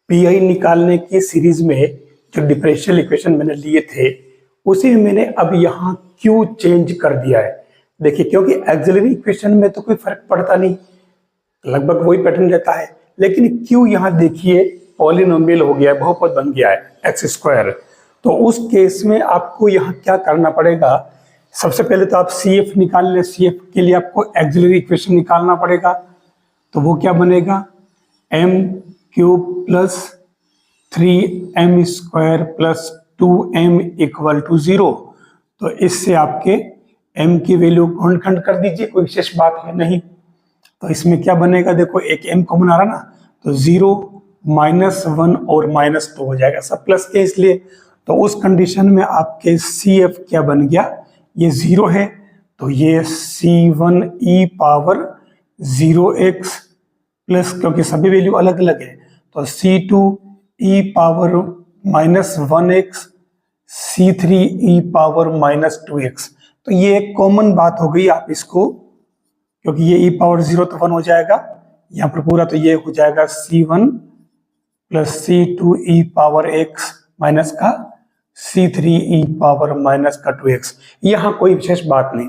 Pi निकालने की series में जो डिफरेंशियल इक्वेशन मैंने लिए थे उसे मैंने अब यहाँ क्यू चेंज कर दिया है। देखिए, क्योंकि एक्सिलरी इक्वेशन में तो कोई फर्क पड़ता नहीं, लगभग वही पैटर्न रहता है, लेकिन क्यू यहाँ देखिए पॉलिनोमियल हो गया है, बहुपद बन गया है एक्स स्क्वायर। तो उस केस में आपको यहाँ क्या करना पड़ेगा, सबसे पहले तो आप सी एफ निकाल लें। सी एफ के लिए आपको एक्सिलरी इक्वेशन निकालना पड़ेगा। तो वो क्या बनेगा, M cube plus 3m square plus 2m equal to 0। तो इससे आपके m की वैल्यू गुणनखंड कर दीजिए, कोई विशेष बात है नहीं। तो इसमें क्या बनेगा, देखो एक m कॉमन आ रहा ना, तो 0 -1 और -2 हो जाएगा, सब प्लस के इसलिए। तो उस कंडीशन में आपके CF क्या बन गया, ये 0 है, तो ये C1e पावर 0x प्लस, क्योंकि सभी वैल्यू अलग अलग है, तो C2e power -1x, C3e power -2x। तो ये एक कॉमन बात हो गई, आप इसको, क्योंकि ये e पावर 0 तो 1 हो जाएगा यहाँ पर पूरा, तो ये हो जाएगा C1 plus C2e power x minus का C3e पावर -2x। यहाँ कोई विशेष बात नहीं।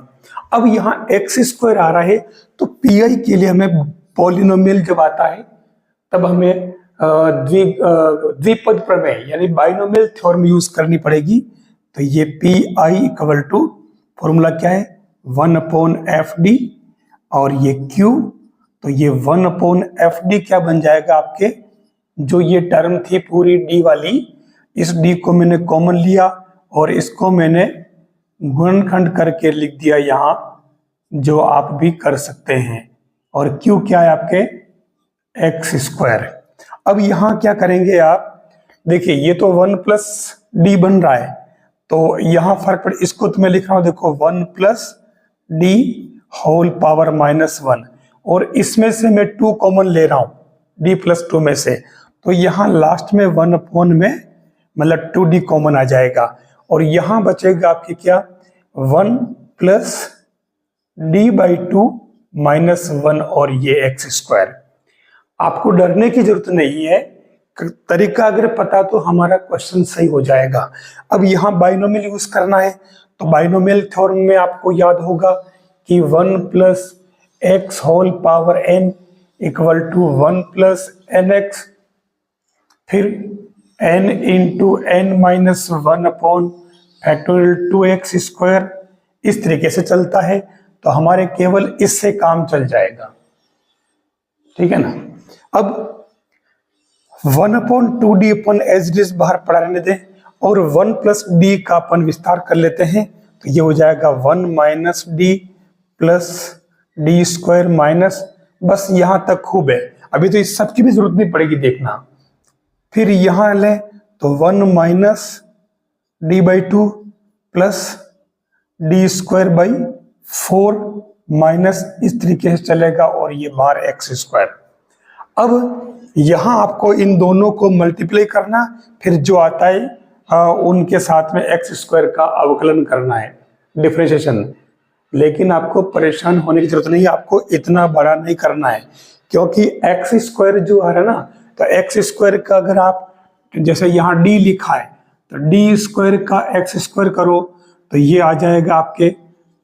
अब यहाँ x स्क्वायर आ रहा है, तो पीआई के लिए हमें पॉलिनोमियल जब आता है तब हमें द्विपद प्रमेय यानी बाइनोमियल थ्योरम यूज करनी पड़ेगी। तो ये P I equal to formula क्या है, 1/fd, और ये q, तो ये 1/fd क्या बन जाएगा आपके, जो ये टर्म थी पूरी d वाली, इस d को मैंने कॉमन लिया और इसको मैंने गुणनखंड करके लिख दिया यहाँ, जो आप भी कर सकते हैं। और q क्या है आपके, एक्स स्क्वायर। अब यहाँ क्या करेंगे आप, देखिए ये तो 1 प्लस डी बन रहा है, तो यहाँ फर्क पड़, इसको तो मैं लिख रहा हूँ, देखो 1 प्लस डी होल पावर -1, और इसमें से मैं 2 कॉमन ले रहा हूँ d प्लस 2 में से, तो यहाँ लास्ट में 1 में मतलब 2d कॉमन आ जाएगा, और यहाँ बचेगा आपके क्या, 1 प्लस d/2 -1 और ये एक्स स्क्वायर। आपको डरने की जरूरत नहीं है, तरीका अगर पता तो हमारा क्वेश्चन सही हो जाएगा। अब यहाँ बाइनोमियल यूज करना है, तो बाइनोमियल थ्योरम में आपको याद होगा कि 1 plus X whole power n equal to 1 plus nx, फिर n into n minus 1 upon factorial 2x square, इस तरीके से चलता है। तो हमारे केवल इससे काम चल जाएगा, ठीक है ना। अब 1/2d/s बाहर पड़ा रहने दें, और 1 प्लस डी का अपन विस्तार कर लेते हैं, तो ये हो जाएगा 1 minus D plus D square minus, बस यहाँ तक खूब है, अभी तो इस सब की भी जरूरत नहीं पड़ेगी देखना। फिर यहाँ लें तो 1 minus d/2 plus D square by 4 minus, इस तरीके से चलेगा, और ये बार एक्स स्क्वायर। अब यहाँ आपको इन दोनों को मल्टीप्लाई करना, फिर जो आता है उनके साथ में एक्स स्क्वायर का अवकलन करना है, डिफरेंशिएशन। लेकिन आपको परेशान होने की जरूरत नहीं है, आपको इतना बड़ा नहीं करना है, क्योंकि एक्स स्क्वायर जो आ रहा है ना, तो एक्स स्क्वायर का अगर आप, जैसे यहाँ डी लिखा है, तो डी स्क्वायर का एक्स स्क्वायर करो तो ये आ जाएगा आपके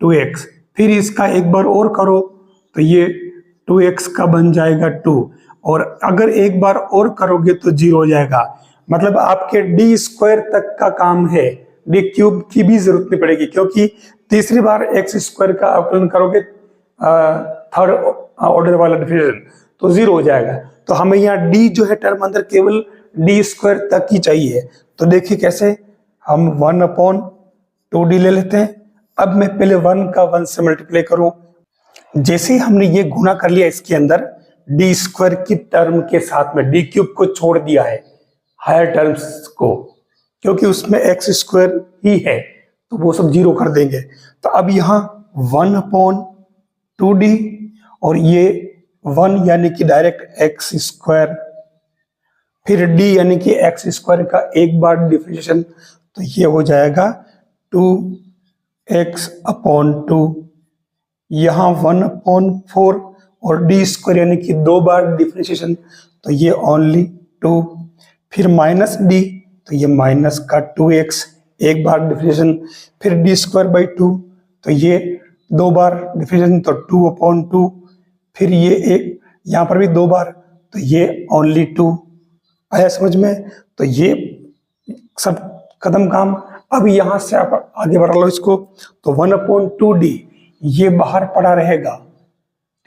2x, फिर इसका एक बार और करो तो ये 2x का बन जाएगा 2, और अगर एक बार और करोगे तो 0 हो जाएगा। मतलब आपके डी स्क्वायर तक का काम है, डी क्यूब की भी जरूरत नहीं पड़ेगी, क्योंकि तीसरी बार एक्स स्क्वायर का अवकलन करोगे थर्ड ऑर्डर वाला डिफरेंशिएशन, तो 0 हो जाएगा। तो हमें यहाँ डी जो है टर्म अंदर केवल डी स्क्वायर तक ही चाहिए। तो देखिए कैसे, हम 1/2d ले लेते हैं। अब मैं पहले 1 का 1 से मल्टीप्लाई करूं, जैसे ही हमने ये गुणा कर लिया इसके अंदर डी स्क्वायर की टर्म के साथ में, डी क्यूब को छोड़ दिया है हायर टर्म्स को, क्योंकि उसमें एक्स स्क्वायर ही है, तो वो सब 0 कर देंगे। तो अब यहाँ 1/2d, और ये 1 यानी कि डायरेक्ट एक्स स्क्वायर, फिर d यानी कि एक्स स्क्वायर का एक बार डिफरेंशिएशन, तो ये हो जाएगा 2x/2, यहाँ 1/4, और डी स्क्वायर यानी कि 2 बार डिफरेंशिएशन, तो ये ओनली 2, फिर माइनस डी, तो ये माइनस का 2x एक बार डिफरेंशिएशन, फिर डी स्क्वायर बाई 2, तो ये 2 बार डिफरेंशिएशन, तो 2/2, फिर ये एक यहाँ पर भी 2 बार, तो ये ओनली 2। आया समझ में? तो ये सब कदम काम। अब यहां से आप आगे बढ़ा लो इसको, तो 1/2d ये बाहर पड़ा रहेगा,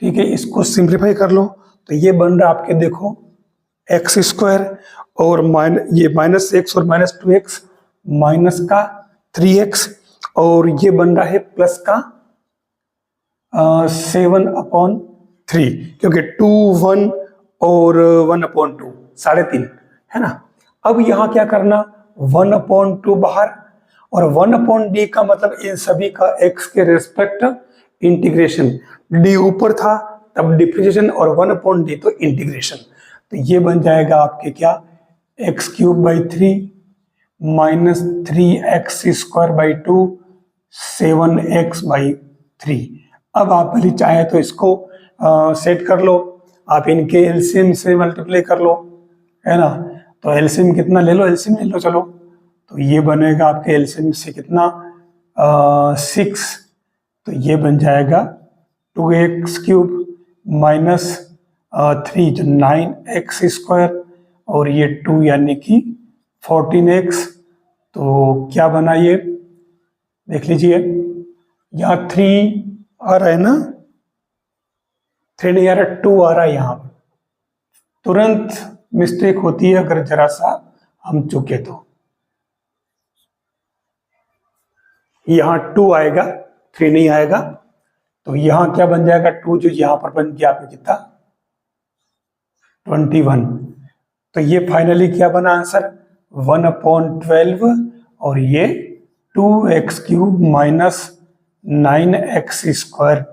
ठीक है। इसको सिंप्लीफाई कर लो, तो ये बन रहा आपके देखो एक्स स्क्वायर, और ये -x और -2x माइनस का 3x, और ये बन रहा है प्लस का 7/3, क्योंकि 2, 1 और 1/2 3.5 है ना। अब यहां क्या करना, 1/2 बाहर, और 1/d का मतलब इन सभी का x के रेस्पेक्ट इंटीग्रेशन। d ऊपर था तब डिफरेंशिएशन, और 1/d तो इंटीग्रेशन। तो ये बन जाएगा आपके क्या, x³/3 माइनस 3x²/2 7x/3। अब आप भले चाहे तो इसको सेट कर लो, आप इनके एलसीएम से मल्टीप्लाई कर लो, है ना। तो एलसीएम कितना ले लो, एलसीएम ले लो चलो, तो ये बनेगा आपके एलसीएम से कितना 6, तो ये बन जाएगा 2x³ माइनस 3 जो 9x², और ये 2 यानी कि 14x। तो क्या बना ये देख लीजिए, यहाँ 3 आ रहा है ना, 3 नहीं आ रहा, 2 आ रहा है। यहाँ तुरंत मिस्टेक होती है अगर जरा सा हम चूके तो। यहाँ 2 आएगा, 3 नहीं आएगा, तो यहाँ क्या बन जाएगा 2 जो यहाँ पर बन गया आपका कितना 21। तो ये फाइनली क्या बना आंसर 1/12, और ये 2x³ माइनस 9x²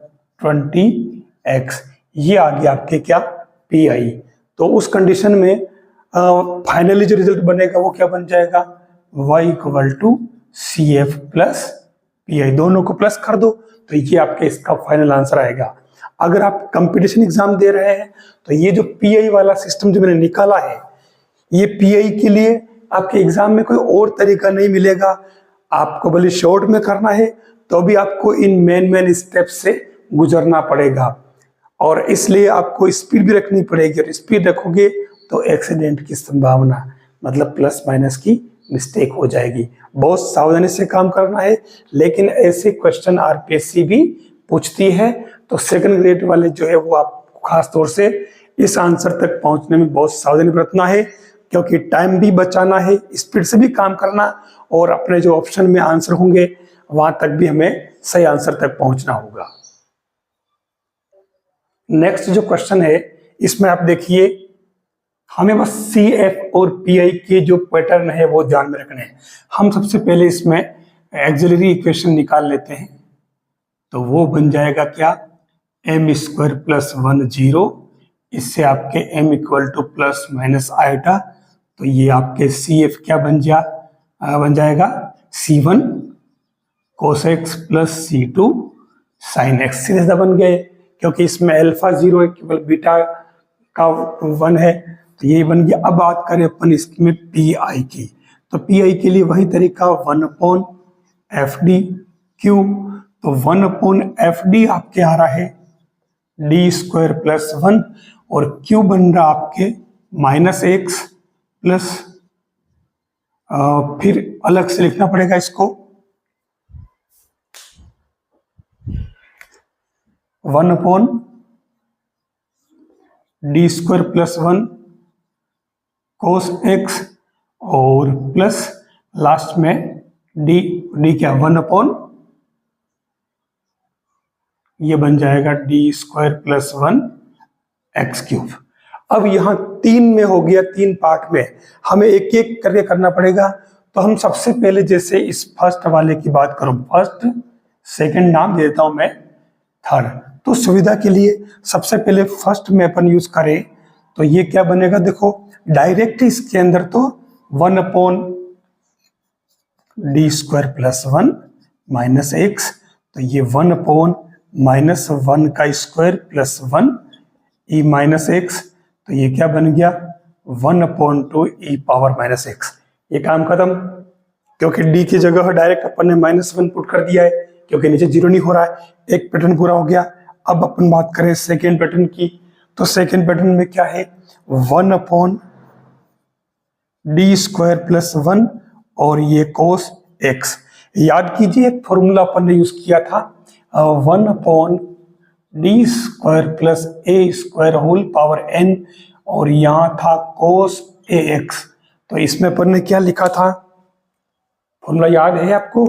20x, ये आ गया आपके क्या PI। तो उस कंडीशन में फाइनली जो रिजल्ट बनेगा वो क्या बन जाएगा, y = CF प्लस PI, दोनों को प्लस कर दो, तो ये आपके इसका फाइनल आंसर आएगा। अगर आप कंपटीशन एग्जाम दे रहे हैं तो ये जो PI वाला सिस्टम जो मैंने निकाला है, ये PI के लिए आपके एग्जाम में कोई और तरीका नहीं मिलेगा। आपको भले शॉर्ट में करना है तो भी आपको इन मेन स्टेप से गुजरना पड़ेगा, और इसलिए आपको स्पीड भी रखनी पड़ेगी, और स्पीड रखोगे तो एक्सीडेंट की संभावना मतलब प्लस माइनस की मिस्टेक हो जाएगी। बहुत सावधानी से काम करना है, लेकिन ऐसे क्वेश्चन आरपीएससी भी पूछती है, तो सेकंड ग्रेड वाले जो है वो आपको खास तौर से इस आंसर तक पहुंचने में बहुत सावधानी बरतना है, क्योंकि टाइम भी बचाना है, स्पीड से भी काम करना, और अपने जो ऑप्शन में आंसर होंगे वहां तक भी हमें सही आंसर तक पहुंचना होगा। नेक्स्ट जो क्वेश्चन है, इसमें आप देखिए, हमें बस CF और PI के जो पैटर्न है वो ध्यान में रखने हैं। हम सबसे पहले इसमें एक्सिलरी इक्वेशन निकाल लेते हैं, तो वो बन जाएगा क्या, m² + 1 0, इससे आपके m = प्लस माइनस आइटा, तो ये आपके CF क्या बन जाएगा C1 cos x + C2 sin x। सीधा बन गए, क्योंकि इसमें अल्फा 0 है, केवल बीटा का 1 है, तो ये बन गया। अब बात करें अपन इसमें PI की, तो PI के लिए वही तरीका 1/FD Q, तो 1/FD आपके आ रहा है d² + 1, और Q बन रहा आपके -x प्लस, फिर अलग से लिखना पड़ेगा इसको 1/d² + 1 cos x, और प्लस लास्ट में d क्या 1/, ये बन जाएगा d² + 1 x³। अब यहाँ 3 में हो गया, 3 पार्ट में, हमें एक एक करके करना पड़ेगा। तो हम सबसे पहले जैसे इस फर्स्ट वाले की बात करूं, फर्स्ट सेकंड नाम दे देता हूं मैं, थर्ड, तो सुविधा के लिए सबसे पहले फर्स्ट में अपन यूज करें, तो ये क्या बनेगा, देखो डायरेक्ट इसके अंदर तो 1/d² + 1 -x, तो ये 1/-1 का स्क्वायर + 1 e - x, तो ये क्या बन गया 1/2 e⁻⁻x। ये काम खत्म, क्योंकि d की जगह डायरेक्ट अपन ने -1 पुट कर दिया है, क्योंकि नीचे 0 नहीं हो रहा है। एक पैटर्न पूरा हो गया। अब अपन बात करें सेकेंड पैटर्न की, तो सेकेंड पैटर्न में क्या है, 1/d² + 1 और ये cos x। याद कीजिए एक फॉर्मूला अपन ने यूज किया था, 1/d² + a² n, और यहां था cos ax। तो इसमें अपन ने क्या लिखा था, फॉर्मूला याद है आपको?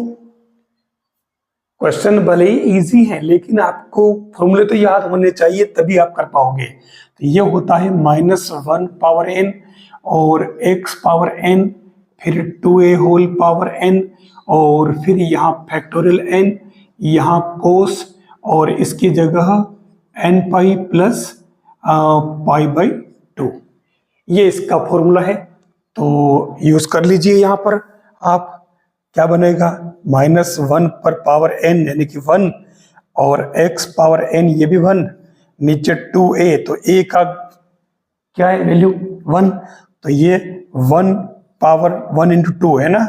क्वेश्चन भले ही इजी है, लेकिन आपको फॉर्मूले तो याद होने चाहिए, तभी आप कर पाओगे। तो ये होता है -1/n और x⁻n, फिर 2a⁻n, और फिर यहाँ फैक्टोरियल n, यहाँ cos, और इसकी जगह nπ + π/2। ये इसका फॉर्मूला है, तो यूज कर लीजिए। यहाँ पर आप क्या बनेगा, -1/n यानी कि 1, और x⁻n ये भी 1, नीचे 2a, तो a का क्या है वैल्यू 1, तो ये 1/1 × 2 है ना,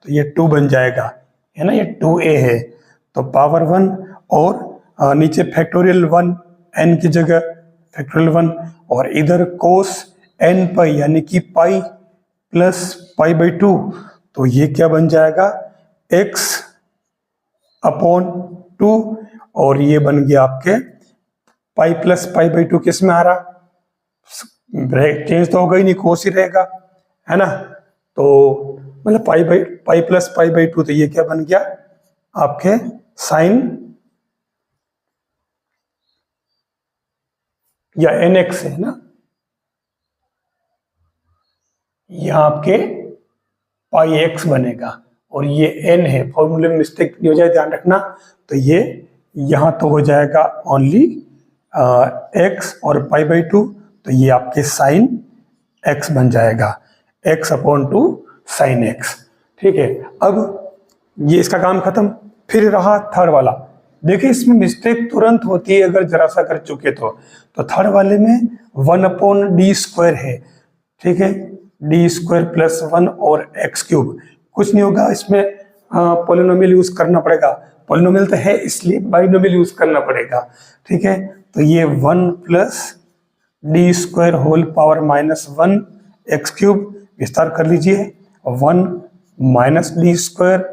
तो ये 2 बन जाएगा, है ना, ये 2a है, तो पावर 1, और नीचे फैक्टोरियल 1, n की जगह फैक्टोरियल 1, और इधर cos nπ यानी कि पाई + π/2, तो ये क्या बन जाएगा, x/2, और ये बन गया आपके पाई + π/2। किस में आ रहा, चेंज तो होगा ही नहीं, cos ही रहेगा, है ना, तो मतलब पाई + π/2, तो ये क्या बन गया आपके साइन या nx है ना, यहां आपके πx बनेगा, और ये n है, फॉर्मूले में मिस्टेक नहीं हो जाए, ध्यान रखना। तो ये यहां तो हो जाएगा ओनली x और π/2, तो ये आपके साइन x बन जाएगा, x/2 साइन x। ठीक है, अब ये इसका काम खत्म। फिर रहा थर्ड वाला। देखिए इसमें मिस्टेक तुरंत होती है अगर जरा सा कर चुके तो थर्ड वाले में 1/d² है, ठीक है, d² + 1 और x³ कुछ नहीं होगा, इसमें पॉलिनोमियल यूज करना पड़ेगा। पॉलिनोमियल तो है इसलिए बाइनोमियल यूज करना पड़ेगा, ठीक है। तो ये 1 + d² होल पावर -1 x³ विस्तार कर लीजिए, 1 - d²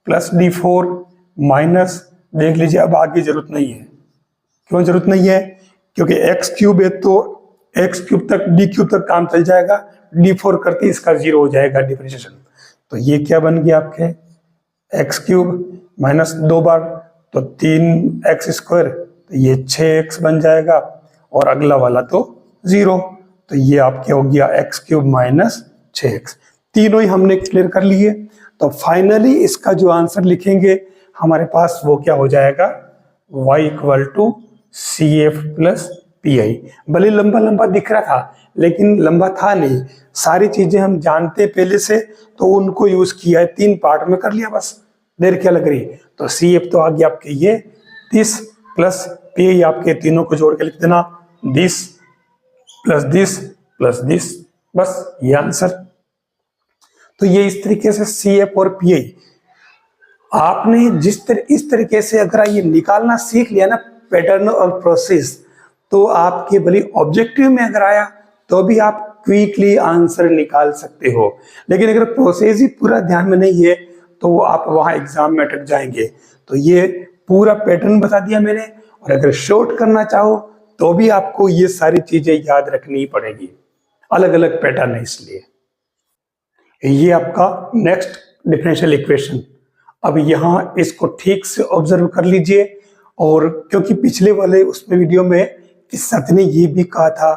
+ d4 माइनस, देख लीजिए अब आगे जरूरत नहीं है। क्यों जरूरत नहीं है? क्योंकि x³ है तो x³ तक d³ तक काम चल जाएगा, d4 करते इसका 0 हो जाएगा डिफरेंशिएशन। तो ये क्या बन गया आपके x³ माइनस 2 बार तो 3x², तो ये 6x बन जाएगा, और अगला वाला तो 0, तो ये आपके हो गया x³ - 6x। तीनों ही हमने क्लियर कर लिए। तो फाइनली इसका जो आंसर लिखेंगे हमारे पास वो क्या हो जाएगा, y = CF + PI। भले लंबा लंबा दिख रहा था लेकिन लंबा था नहीं, सारी चीजें हम जानते पहले से तो उनको यूज किया है, 3 पार्ट में कर लिया, बस देर क्या लग रही। तो CF तो आ गया आपके ये 30 + PI आपके तीनों को जोड़ के लिख देना 10 + 10 + 10, बस ये आंसर। तो ये इस तरीके से CF और PI आपने इस तरीके से अगर ये निकालना सीख लिया ना, पैटर्न और प्रोसेस, तो आपके भले ऑब्जेक्टिव में अगर आया तो भी आप क्विकली आंसर निकाल सकते हो। लेकिन अगर प्रोसेस ही पूरा ध्यान में नहीं है तो आप वहां एग्जाम में अटक जाएंगे। तो ये पूरा पैटर्न बता दिया मैंने, और अगर शॉर्ट करना चाहो तो भी आपको ये सारी चीजें याद रखनी पड़ेगी, अलग अलग पैटर्न है इसलिए। ये आपका नेक्स्ट डिफरेंशियल इक्वेशन। अब यहाँ इसको ठीक से ऑब्जर्व कर लीजिए, और क्योंकि पिछले वाले उसमें वीडियो में किस सत ने ये भी कहा था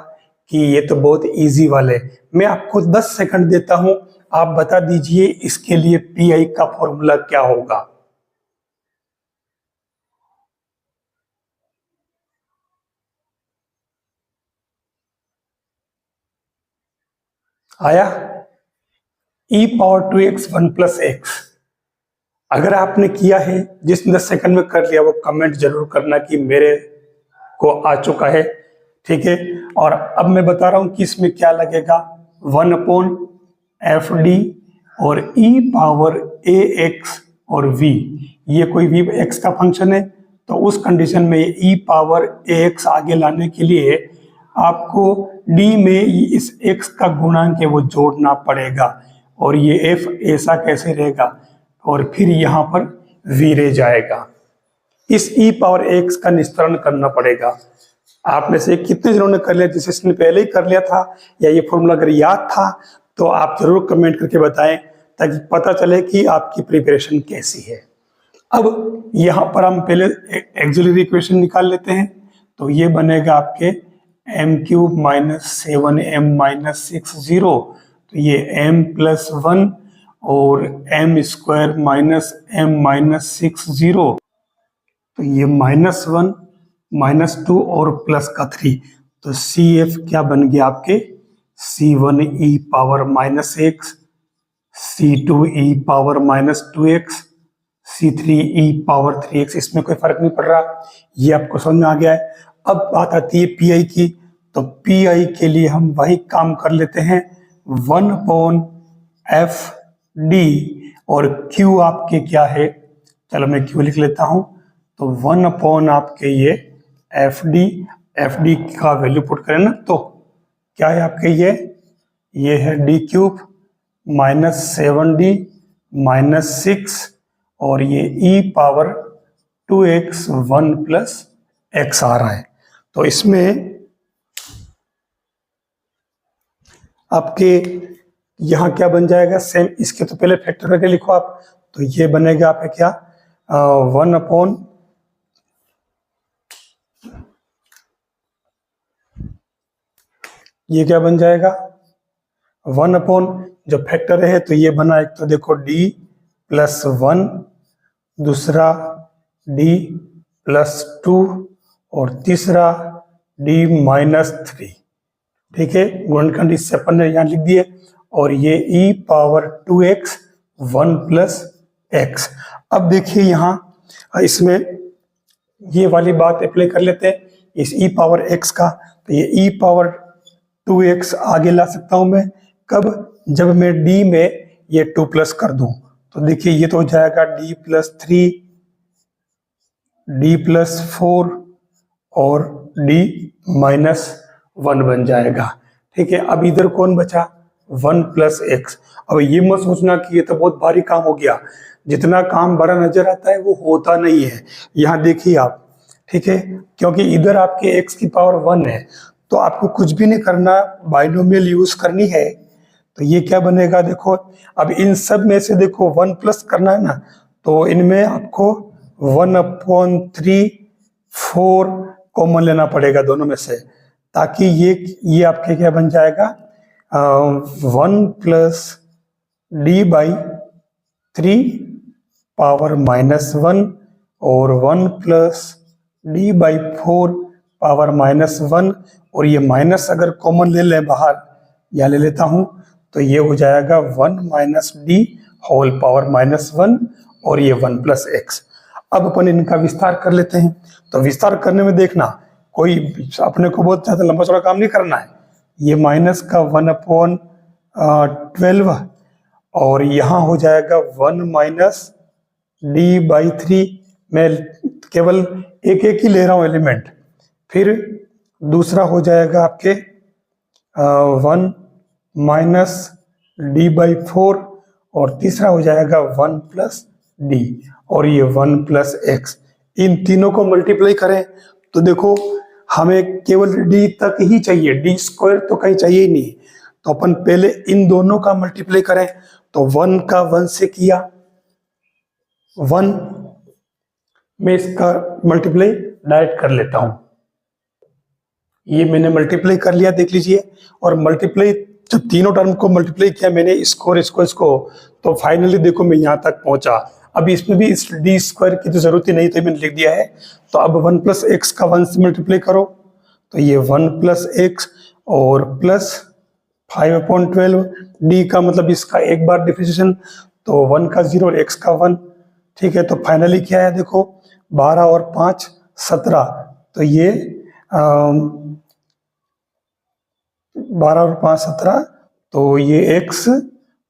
कि ये तो बहुत इजी वाले, मैं आपको 10 सेकंड देता हूं, आप बता दीजिए इसके लिए PI का फॉर्मूला क्या होगा। आया? e⁻2x 1 + x। अगर आपने किया है, जिसने 10 सेकंड में कर लिया वो कमेंट जरूर करना कि मेरे को आ चुका है, ठीक है। और अब मैं बता रहा हूं कि इसमें क्या लगेगा, 1/fd और e पावर ax और v, ये कोई v x का फंक्शन है, तो उस कंडीशन में e पावर ax आगे लाने के लिए आपको d में इस x का गुणांक है वो जोड़ना पड़ेगा, और ये f ऐसा कैसे रहेगा, और फिर यहाँ पर v रह जाएगा। इस e पावर ax का निस्तारण करना पड़ेगा। आप में से कितने जनों ने कर लिया, जिसे इसने पहले ही कर लिया था, या ये फॉर्मूला अगर याद था तो आप जरूर कमेंट करके बताएं, ताकि पता चले कि आपकी प्रिपरेशन कैसी है। अब यहाँ पर हम पहले एक्सिलरी इक्वेशन निकाल लेते हैं। तो ये बनेगा आपके m³ - 7m - 60, तो ये m+1 और m² - m - 60, तो ये -1 -2 और प्लस का 3, तो CF क्या बन गया आपके C1e power -x, C2e power -2x, C3e power 3x। इसमें कोई फर्क नहीं पड़ रहा, ये आपको समझ में आ गया है। अब बात आती है PI की, तो PI के लिए हम वही काम कर लेते हैं, 1/fd, और Q आपके क्या है, चलो मैं Q लिख लेता हूं, तो 1/ आपके ये FD का वैल्यू पुट करें ना, तो क्या है आपके ये है d³ -7d - 6, और ये e पावर 2x 1 + x आ रहा है। तो इसमें आपके यहाँ क्या बन जाएगा, सेम इसके तो पहले फैक्टर करके लिखो आप, तो ये बनेगा आपके क्या 1/ ये क्या बन जाएगा 1/ जो फैक्टर है, तो ये बना, एक तो देखो d+1, दूसरा d+2 और तीसरा d-3, ठीक है। गुणनखंड इससे अपन ने यहाँ लिख दिए, और ये e पावर 2x 1 + x। अब देखिए यहाँ इसमें ये वाली बात अप्लाई कर लेते हैं इस e पावर x का, तो ये e पावर 2x आगे ला सकता हूं मैं कब, जब मैं d में ये 2 प्लस कर दूं, तो देखिए ये तो हो जाएगा d+3, d+4 और d-1 बन जाएगा, ठीक है। अब इधर कौन बचा 1 + x। अब ये मत सोचना कि ये तो बहुत भारी काम हो गया, जितना काम बड़ा नजर आता है वो होता नहीं है। यहाँ देखिए आप, ठीक है, क्योंकि इधर आपके x की पावर 1 है, तो आपको कुछ भी नहीं करना, बाइनोमियल यूज करनी है। तो ये क्या बनेगा, देखो अब इन सब में से देखो 1 प्लस करना है ना, तो इनमें आपको 1/3 4 कॉमन लेना पड़ेगा दोनों में से, ताकि ये आपके क्या बन जाएगा 1 + d/3 पावर -1 और 1 + d/4 पावर -1, और ये माइनस अगर कॉमन ले लें बाहर, या ले लेता हूं, तो ये हो जाएगा 1 - d होल पावर -1, और ये 1 + x। अब अपन इनका विस्तार कर लेते हैं। तो विस्तार करने में देखना, कोई अपने को बहुत ज्यादा लंबा चौड़ा काम नहीं करना है। ये माइनस का 1/12, और यहाँ हो जाएगा 1 - d/3। मैं केवल एक ही ले रहा हूँ एलिमेंट। फिर दूसरा हो जाएगा आपके 1 - d/4, और तीसरा हो जाएगा 1 + d, और ये 1 + x। इन तीनों को मल्टीप्लाई करें तो देखो हमें केवल d तक ही चाहिए, d² तो कहीं चाहिए ही नहीं। तो अपन पहले इन दोनों का मल्टीप्लाई करें, तो 1 का 1 से किया 1, मैं इसका मल्टीप्लाई डायरेक्ट कर लेता हूं। ये मैंने मल्टीप्लाई कर लिया, देख लीजिए। और मल्टीप्लाई जब तीनों टर्म को मल्टीप्लाई किया मैंने, इसको, तो फाइनली देखो मैं यहाँ तक पहुंचा। अब इसमें भी इस d² की तो जरूरत ही नहीं, तो मैंने लिख दिया है। तो अब 1 + x का 1 से मल्टीप्लाई करो, तो ये 1 + x और प्लस 5/12, d का मतलब इसका एक बार डिफरेंशिएशन, तो 1 का 0 और x का 1, ठीक है। तो फाइनली क्या है देखो 12 और 5 17, तो ये 12 और 5 17, तो ये x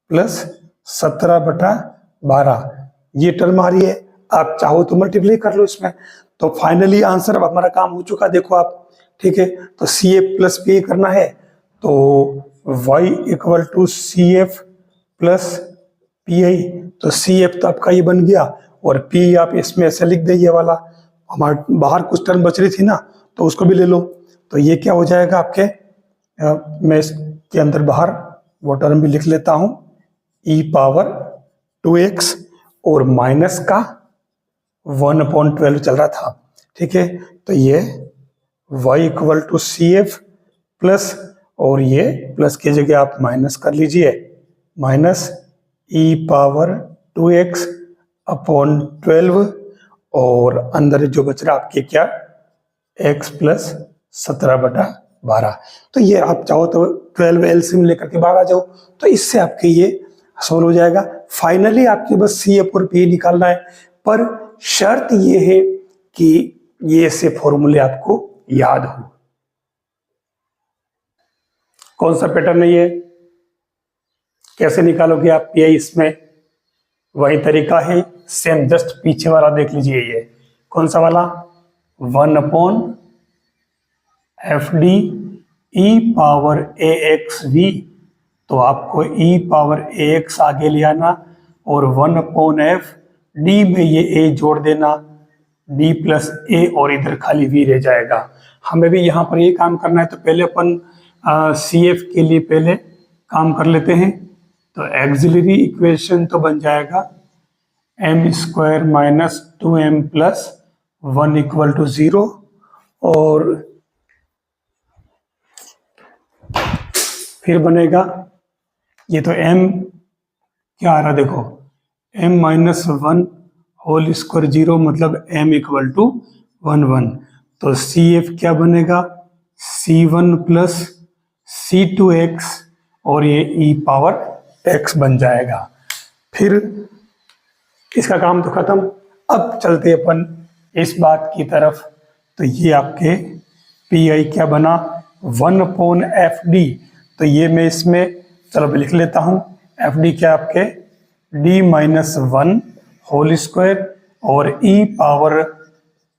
प्लस 17/12 ये टर्म आ रही है। आप चाहो तो मल्टीप्लाई कर लो इसमें। तो फाइनली आंसर, अब हमारा काम हो चुका, देखो आप, ठीक है। तो CF प्लस PI करना है, तो y equal to CF plus PI। तो CF तो आपका ये बन गया, और PI आप इसमें ऐसे लिख दे, ये वाला। हमारे बाहर कुछ टर्म बच रही थी ना, तो उसको भी ले लो। तो ये क्या हो जाएगा आपके, मैं इसके अंदर बाहर वो टर्म भी लिख लेता हूं, e पावर 2x, और माइनस का 1/12 चल रहा था, ठीक है। तो ये y equal to CF plus, और ये प्लस की जगह आप माइनस कर लीजिए, minus e power 2x upon 12, और अंदर जो बच रहा आपके क्या, x प्लस 17/12। तो ये आप चाहो तो 12 एलसीएम लेकर के बाहर आ जाओ, तो इससे आपके ये सोल्व हो जाएगा। फाइनली आपके बस CF और PI निकालना है, पर शर्त ये है कि ये से फॉर्मूले आपको याद हो। कौन सा पैटर्न है ये, कैसे निकालोगे आप PI इसमें, वही तरीका है सेम, जस्ट पीछे वाला देख लीजिए। ये कौन सा वाला, 1/FD e पावर AXV। तो आपको e पावर AX आगे ले आना, और 1/FD में ये a जोड़ देना, d प्लस a, और इधर खाली v रह जाएगा। हमें भी यहाँ पर ये काम करना है, तो पहले अपन CF के लिए पहले काम कर लेते हैं। तो एक्सिलरी इक्वेशन तो बन जाएगा m² minus 2m plus 1 equal to 0, और फिर बनेगा ये, तो m क्या आ रहा देखो, m माइनस 1 होल स्क्वायर 0, मतलब m इक्वल टू 1 तो CF क्या बनेगा, C1 प्लस C2x, और ये e पावर x बन जाएगा। फिर इसका काम तो खत्म। अब चलते अपन इस बात की तरफ। तो ये आपके PI क्या बना, 1/FD। तो ये मैं इसमें चलो लिख लेता हूँ, FD क्या आपके d माइनस 1 होल स्क्वायर, और e power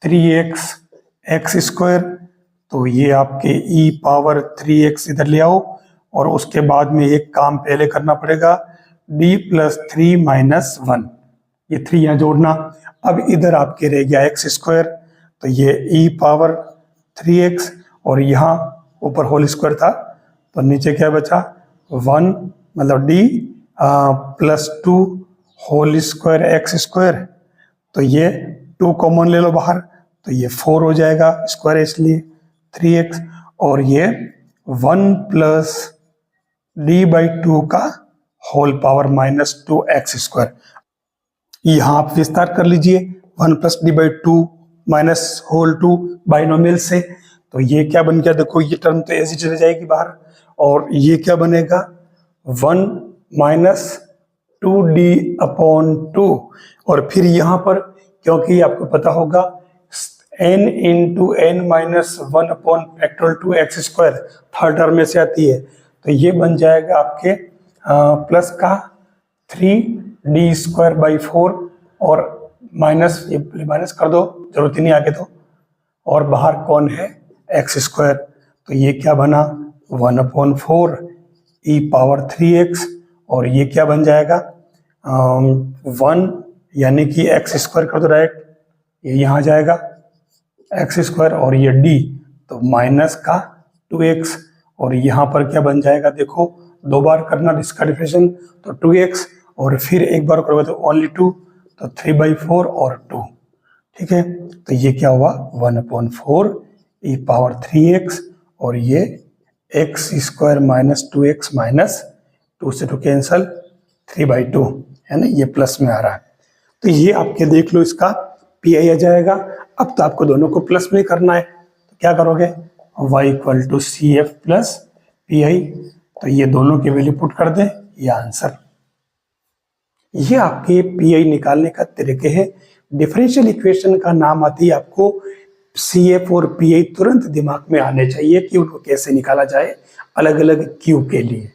3x x square. तो ये आपके e पावर 3x इधर ले आओ, और उसके बाद में एक काम पहले करना पड़ेगा, d प्लस 3 माइनस 1, ये 3 यहाँ जोड़ना। अब इधर आपके रह गया x स्क्वायर, तो ये e पावर 3x, और यहाँ ऊपर होल स्क्वायर था, तो नीचे क्या बचा, 1 मतलब d plus 2 whole square x square. तो ये 2 कॉमन ले लो बाहर, तो ये 4 हो जाएगा, स्क्वायर इसलिए 3x, और ये 1 प्लस d/2 का whole power minus 2x square. यहाँ आप विस्तार कर लीजिए, 1 plus d/2 minus whole 2 binomial से। तो ये क्या बन गया, देखो ये टर्म तो ऐसी चली जाएगी बाहर, और ये क्या बनेगा, 1 माइनस 2d/2। और फिर यहाँ पर, क्योंकि आपको पता होगा n into n minus 1/2x square third term में से आती है, तो ये बन जाएगा आपके प्लस का 3d²/4, और माइनस, ये माइनस कर दो, जरूरत ही नहीं आगे तो, और बाहर कौन है, x स्क्वायर। तो ये क्या बना, 1/4 e पावर 3x, और ये क्या बन जाएगा 1, यानी कि x स्क्वायर कर दो डायरेक्ट, ये यहाँ जाएगा x स्क्वायर, और ये d, तो माइनस का 2x, और यहाँ पर क्या बन जाएगा, देखो 2 बार करना इसका डिफरेंशिएशन, तो 2x, और फिर एक बार करोगे तो ओनली 2, तो 3/4 और 2, ठीक है। तो ये क्या हुआ, 1/4 e पावर 3x, और ये x square minus 2x minus 2 से 2 कैंसल, 3/2 है ना, ये प्लस में आ रहा है। तो ये आपके देख लो, इसका PI आ जाएगा। अब तो आपको दोनों को प्लस में करना है, तो क्या करोगे, y equal to CF plus PI। तो ये दोनों की वैल्यू पुट कर दें, ये आंसर। ये आपके PI निकालने का तरीके है। डिफरेंशियल इक्वेशन का नाम आती है, आपको CF और PI तुरंत दिमाग में आने चाहिए कि उनको कैसे निकाला जाए अलग अलग Q के लिए।